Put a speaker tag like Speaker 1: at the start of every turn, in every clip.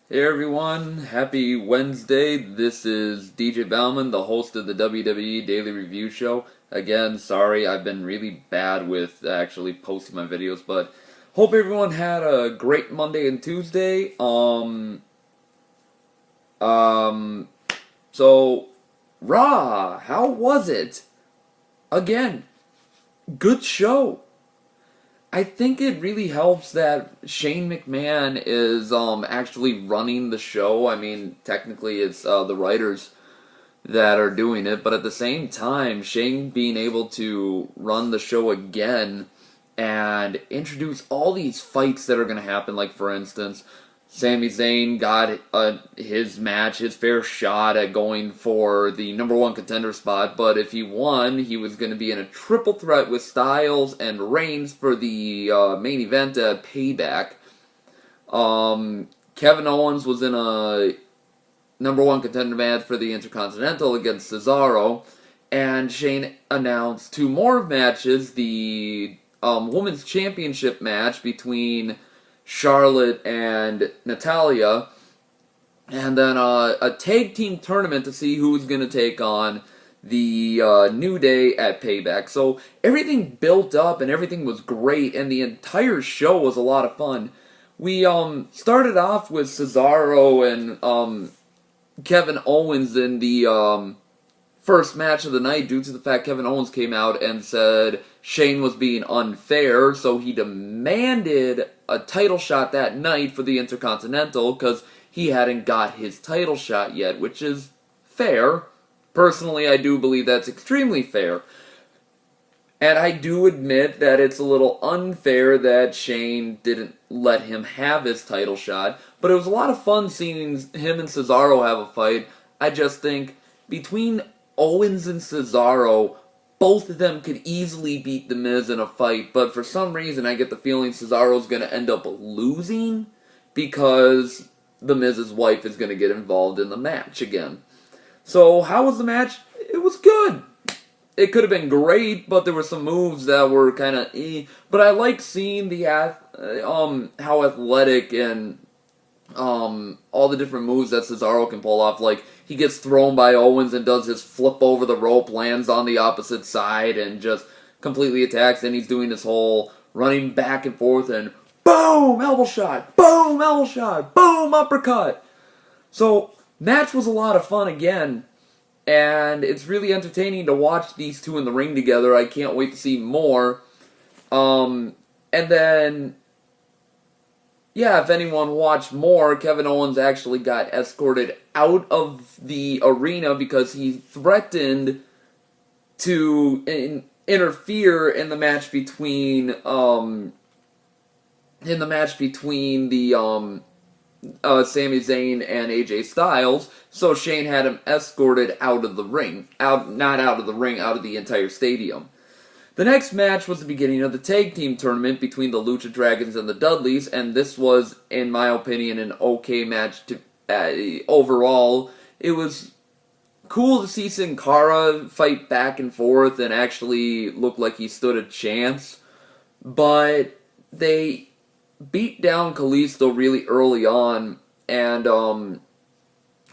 Speaker 1: Hey everyone, happy Wednesday. This is DJ Bauman, the host of the WWE Daily Review Show. Again, sorry, I've been really bad with actually posting my videos, but hope everyone had a great Monday and Tuesday. Um, so, Raw, how was it? Again, good show. I think it really helps that Shane McMahon is actually running the show. I mean, technically it's the writers that are doing it, but at the same time, Shane being able to run the show again and introduce all these fights that are going to happen. Like, for instance, Sami Zayn got his match, his fair shot at going for the number one contender spot, but if he won, he was going to be in a triple threat with Styles and Reigns for the main event at Payback. Kevin Owens was in a number one contender match for the Intercontinental against Cesaro, and Shane announced two more matches, the Women's Championship match between Charlotte and Natalia, and then a tag team tournament to see who was going to take on the New Day at Payback. So everything built up and everything was great, and the entire show was a lot of fun. We started off with Cesaro and Kevin Owens in the first match of the night due to the fact Kevin Owens came out and said Shane was being unfair, so he demanded a title shot that night for the Intercontinental because he hadn't got his title shot yet, which is fair. Personally, I do believe that's extremely fair. And I do admit that it's a little unfair that Shane didn't let him have his title shot, but it was a lot of fun seeing him and Cesaro have a fight. I just think between Owens and Cesaro, both of them could easily beat The Miz in a fight, but for some reason I get the feeling Cesaro's going to end up losing because The Miz's wife is going to get involved in the match again. So how was the match? It was good. It could have been great, but there were some moves that were kind of But I like seeing the how athletic and all the different moves that Cesaro can pull off. Like, he gets thrown by Owens and does his flip over the rope, lands on the opposite side, and just completely attacks. And he's doing this whole running back and forth and boom, elbow shot, boom, elbow shot, boom, uppercut. So, match was a lot of fun again, and it's really entertaining to watch these two in the ring together. I can't wait to see more. And then, yeah, if anyone watched more, Kevin Owens actually got escorted out of the arena because he threatened to interfere in the match between the Sami Zayn and AJ Styles. So Shane had him escorted out of the ring, out of the entire stadium. The next match was the beginning of the tag team tournament between the Lucha Dragons and the Dudleys, and this was, in my opinion, an okay match overall. It was cool to see Sin Cara fight back and forth and actually look like he stood a chance, but they beat down Kalisto really early on, and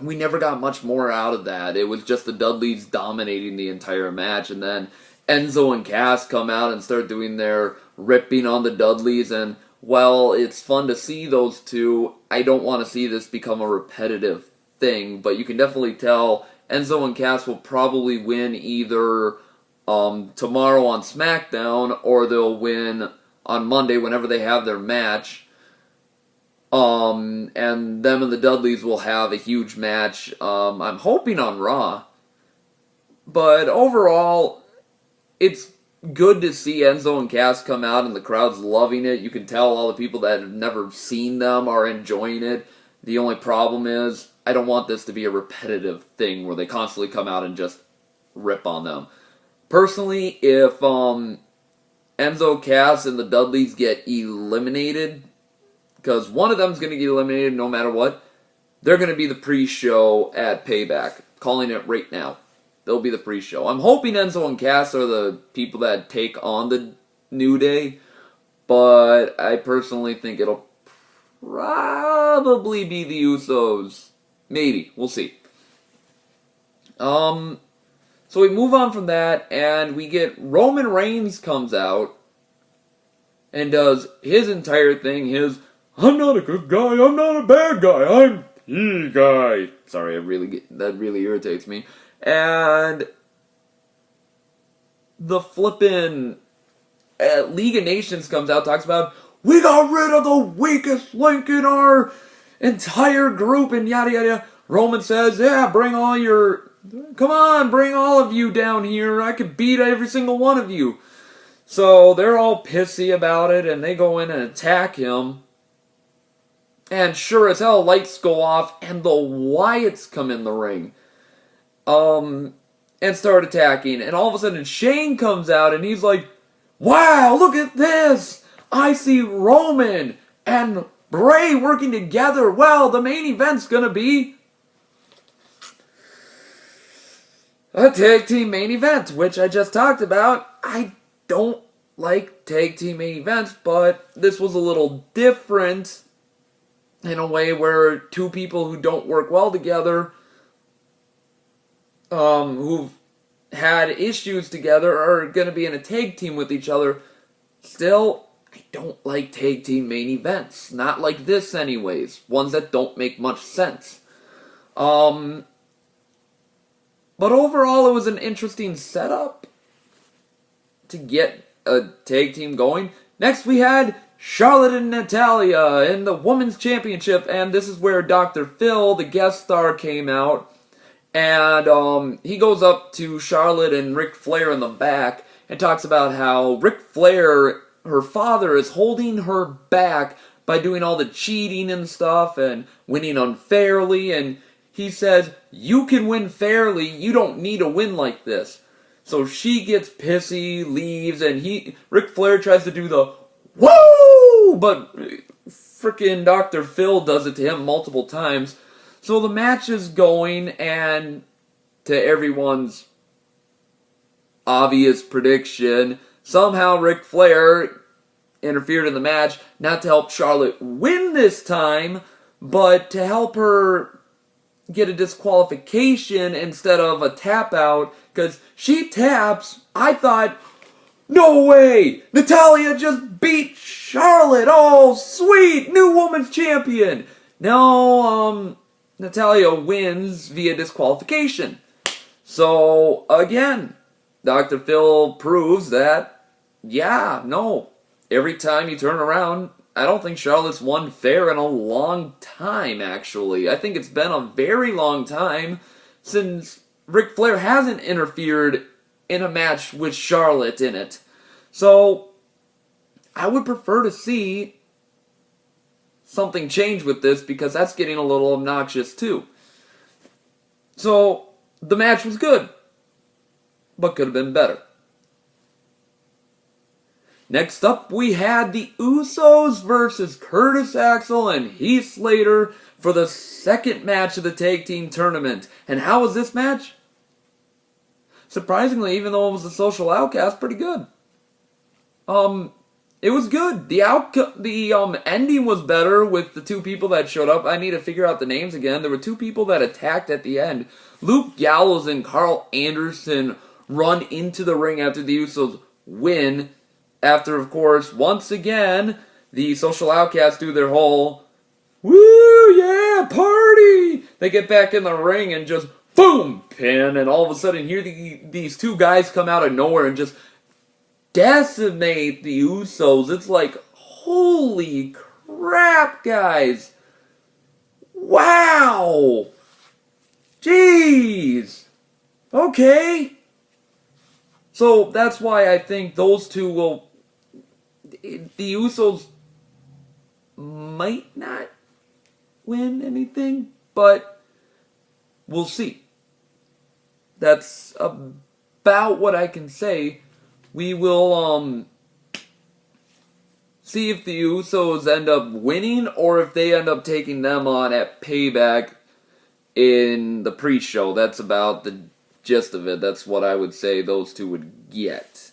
Speaker 1: we never got much more out of that. It was just the Dudleys dominating the entire match, and then Enzo and Cass come out and start doing their ripping on the Dudleys, and while it's fun to see those two, I don't want to see this become a repetitive thing, but you can definitely tell Enzo and Cass will probably win either tomorrow on SmackDown, or they'll win on Monday whenever they have their match. And them and the Dudleys will have a huge match, I'm hoping on Raw. But overall, it's good to see Enzo and Cass come out and the crowd's loving it. You can tell all the people that have never seen them are enjoying it. The only problem is, I don't want this to be a repetitive thing where they constantly come out and just rip on them. Personally, if Enzo, Cass, and the Dudleys get eliminated, because one of them's going to get eliminated no matter what, they're going to be the pre-show at Payback. Calling it right now. They'll be the pre-show. I'm hoping Enzo and Cass are the people that take on the New Day, but I personally think it'll probably be the Usos. Maybe. We'll see. So we move on from that, and we get Roman Reigns comes out and does his entire thing, I'm not a good guy, I'm not a bad guy, I'm the guy. Sorry, that really irritates me. And the flippin' League of Nations comes out, talks about, we got rid of the weakest link in our entire group, and yada yada yada. Roman says, yeah, bring all of you down here, I could beat every single one of you. So they're all pissy about it, and they go in and attack him. And sure as hell, lights go off, and the Wyatts come in the ring. And start attacking. And all of a sudden, Shane comes out, and he's like, wow, look at this! I see Roman and Bray working together. Well, the main event's gonna be a tag team main event, which I just talked about. I don't like tag team main events, but this was a little different in a way where two people who don't work well together, who've had issues together, are going to be in a tag team with each other. Still, I don't like tag team main events. Not like this anyways. Ones that don't make much sense. But overall, it was an interesting setup to get a tag team going. Next, we had Charlotte and Natalya in the Women's Championship, and this is where Dr. Phil, the guest star, came out, and he goes up to Charlotte and Ric Flair in the back and talks about how Ric Flair, her father, is holding her back by doing all the cheating and stuff and winning unfairly, and he says, you can win fairly, you don't need a win like this. So she gets pissy, leaves, and Ric Flair tries to do the woo! But frickin' Dr. Phil does it to him multiple times. So the match is going, and to everyone's obvious prediction, somehow Ric Flair interfered in the match, not to help Charlotte win this time, but to help her get a disqualification instead of a tap out, because she taps. I thought, no way! Natalya just beat Charlotte! Oh, sweet! New women's champion! No, Natalya wins via disqualification. So, again, Dr. Phil proves that, yeah, no, every time you turn around, I don't think Charlotte's won fair in a long time, actually. I think it's been a very long time since Ric Flair hasn't interfered in a match with Charlotte in it. So, I would prefer to see something change with this, because that's getting a little obnoxious too. So, the match was good, but could have been better. Next up, we had the Usos versus Curtis Axel and Heath Slater for the second match of the tag team tournament. And how was this match? Surprisingly, even though it was a social outcast, pretty good. It was good. The ending was better with the two people that showed up. I need to figure out the names again. There were two people that attacked at the end. Luke Gallows and Carl Anderson run into the ring after the Usos win. After, of course, once again, the social outcasts do their whole, woo, yeah, party! They get back in the ring and just, boom, pin, and all of a sudden here these two guys come out of nowhere and just decimate the Usos. It's like, holy crap, guys. Wow. Jeez. Okay. So that's why I think those two will... The Usos might not win anything, but we'll see. That's about what I can say. We will see if the Usos end up winning or if they end up taking them on at Payback in the pre-show. That's about the gist of it. That's what I would say those two would get.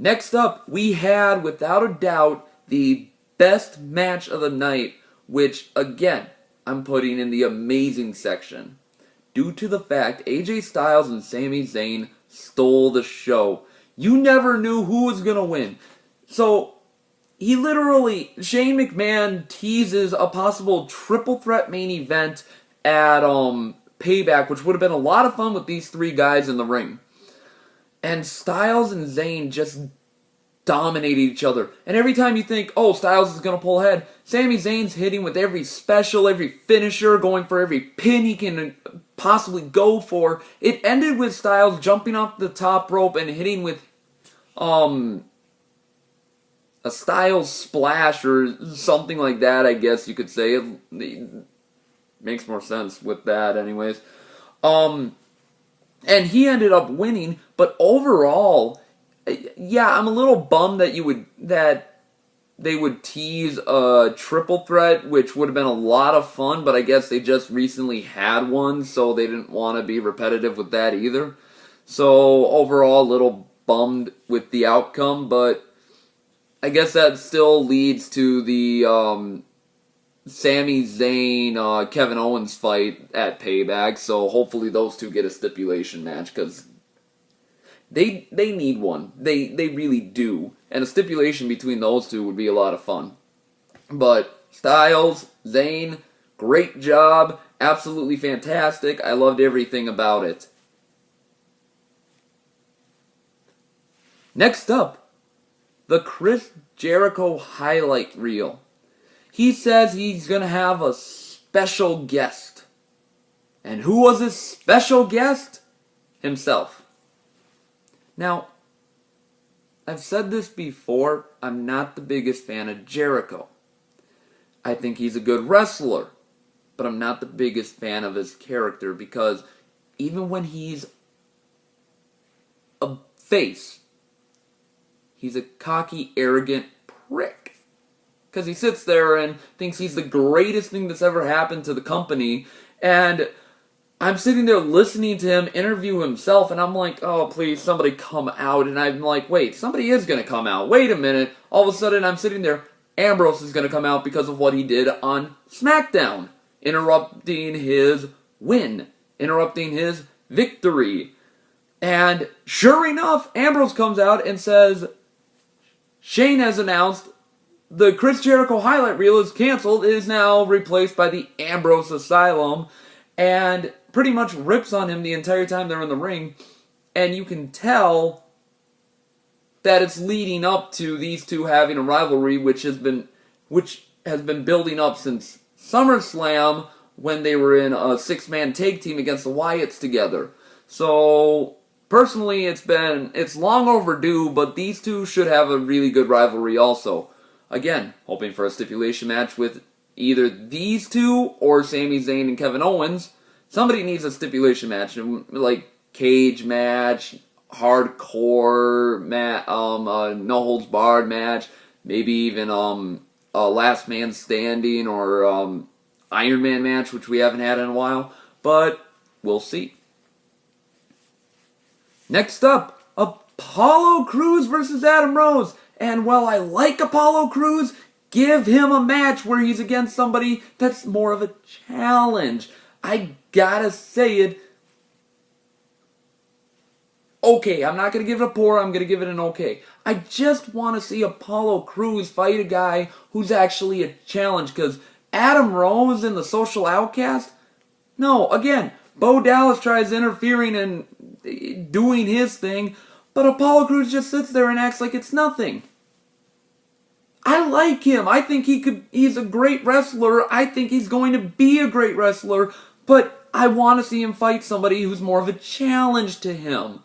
Speaker 1: Next up, we had, without a doubt, the best match of the night, which, again, I'm putting in the amazing section. Due to the fact AJ Styles and Sami Zayn stole the show. You never knew who was going to win. So, Shane McMahon teases a possible triple threat main event at Payback, which would have been a lot of fun with these three guys in the ring. And Styles and Zayn just dominated each other. And every time you think, oh, Styles is going to pull ahead, Sami Zayn's hitting with every special, every finisher, going for every pin he can possibly go for. It ended with Styles jumping off the top rope and hitting with a Styles splash or something like that, I guess you could say. It makes more sense with that anyways. And he ended up winning, but overall, yeah, I'm a little bummed that they would tease a triple threat, which would have been a lot of fun, but I guess they just recently had one, so they didn't want to be repetitive with that either. So overall, a little bummed with the outcome, but I guess that still leads to the Sami Zayn, Kevin Owens fight at Payback, so hopefully those two get a stipulation match, because they need one. They really do. And a stipulation between those two would be a lot of fun. But Styles, Zayn, great job. Absolutely fantastic. I loved everything about it. Next up, the Chris Jericho highlight reel. He says he's going to have a special guest. And who was his special guest? Himself. Now, I've said this before, I'm not the biggest fan of Jericho. I think he's a good wrestler, but I'm not the biggest fan of his character because even when he's a face, he's a cocky, arrogant prick. Because he sits there and thinks he's the greatest thing that's ever happened to the company, and I'm sitting there listening to him interview himself, and I'm like, oh, please, somebody come out. And I'm like, wait, somebody is going to come out. Wait a minute. All of a sudden, I'm sitting there, Ambrose is going to come out because of what he did on SmackDown. Interrupting his win. Interrupting his victory. And sure enough, Ambrose comes out and says, Shane has announced the Chris Jericho highlight reel is canceled. It is now replaced by the Ambrose Asylum. And pretty much rips on him the entire time they're in the ring, and you can tell that it's leading up to these two having a rivalry, which has been building up since SummerSlam when they were in a 6-man tag team against the Wyatts together. So personally, it's long overdue, but these two should have a really good rivalry also. Again, hoping for a stipulation match with either these two or Sami Zayn and Kevin Owens. Somebody needs a stipulation match, like cage match, hardcore match, no holds barred match, maybe even a last man standing or Iron Man match, which we haven't had in a while. But we'll see. Next up, Apollo Crews versus Adam Rose. And while I like Apollo Crews, give him a match where he's against somebody that's more of a challenge. I gotta say it. Okay, I'm not gonna give it a poor, I'm gonna give it an okay. I just want to see Apollo Crews fight a guy who's actually a challenge, because Adam Rose in the Social Outcast? No, again, Bo Dallas tries interfering and doing his thing, but Apollo Crews just sits there and acts like it's nothing. I like him. I think he's a great wrestler. I think he's going to be a great wrestler, but I want to see him fight somebody who's more of a challenge to him.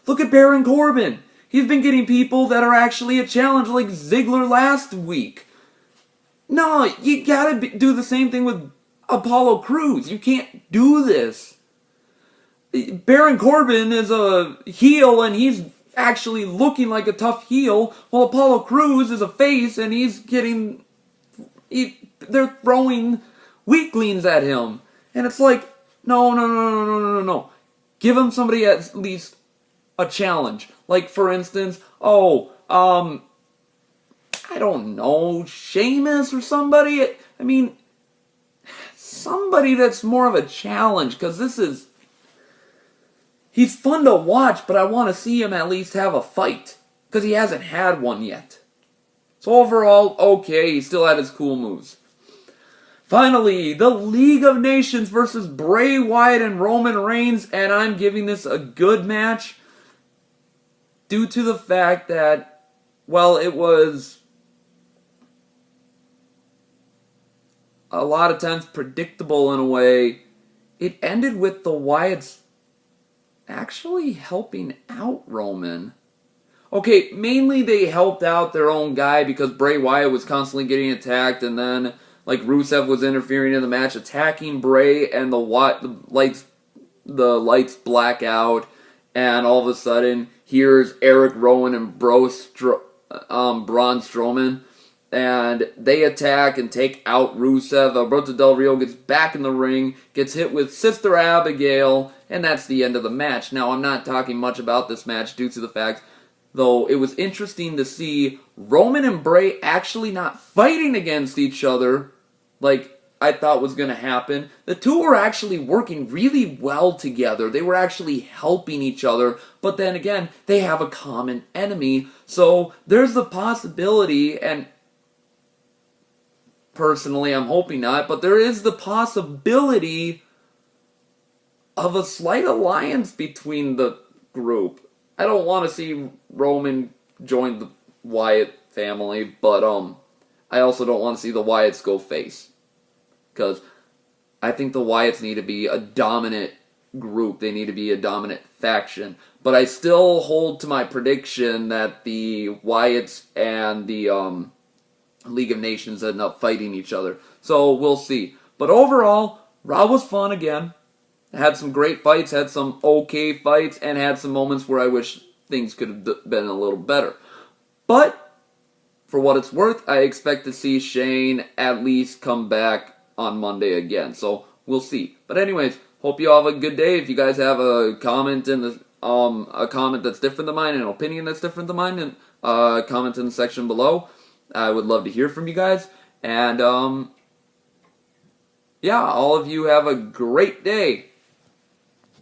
Speaker 1: Look at Baron Corbin. He's been getting people that are actually a challenge, like Ziggler last week. No, you gotta do the same thing with Apollo Crews. You can't do this. Baron Corbin is a heel, and he's actually looking like a tough heel, while Apollo Crews is a face, and they're throwing weaklings at him. And it's like, no. Give him somebody at least a challenge. Like, for instance, oh, I don't know, Sheamus or somebody. I mean, somebody that's more of a challenge, because he's fun to watch, but I want to see him at least have a fight, because he hasn't had one yet. So overall, okay, he still had his cool moves. Finally, the League of Nations versus Bray Wyatt and Roman Reigns, and I'm giving this a good match due to the fact that, well, it was a lot of times predictable in a way. It ended with the Wyatts actually helping out Roman. Okay, mainly they helped out their own guy because Bray Wyatt was constantly getting attacked, and then like Rusev was interfering in the match, attacking Bray, and the lights black out, and all of a sudden here's Eric Rowan and Braun Strowman, and they attack and take out Rusev. Alberto Del Rio gets back in the ring, gets hit with Sister Abigail, and that's the end of the match. Now, I'm not talking much about this match due to the fact, though it was interesting to see Roman and Bray actually not fighting against each other like I thought was going to happen. The two were actually working really well together. They were actually helping each other, but then again, they have a common enemy, so there's the possibility, and personally I'm hoping not, but there is the possibility of a slight alliance between the group. I don't want to see Roman join the Wyatt family, but I also don't want to see the Wyatts go face. Because I think the Wyatts need to be a dominant group. They need to be a dominant faction. But I still hold to my prediction that the Wyatts and the League of Nations end up fighting each other. So we'll see. But overall, Raw was fun again. Had some great fights, had some okay fights, and had some moments where I wish things could have been a little better. But, for what it's worth, I expect to see Shane at least come back on Monday again. So, we'll see. But anyways, hope you all have a good day. If you guys have a comment a comment that's different than mine, an opinion that's different than mine, and comment in the section below. I would love to hear from you guys. And, yeah, all of you have a great day.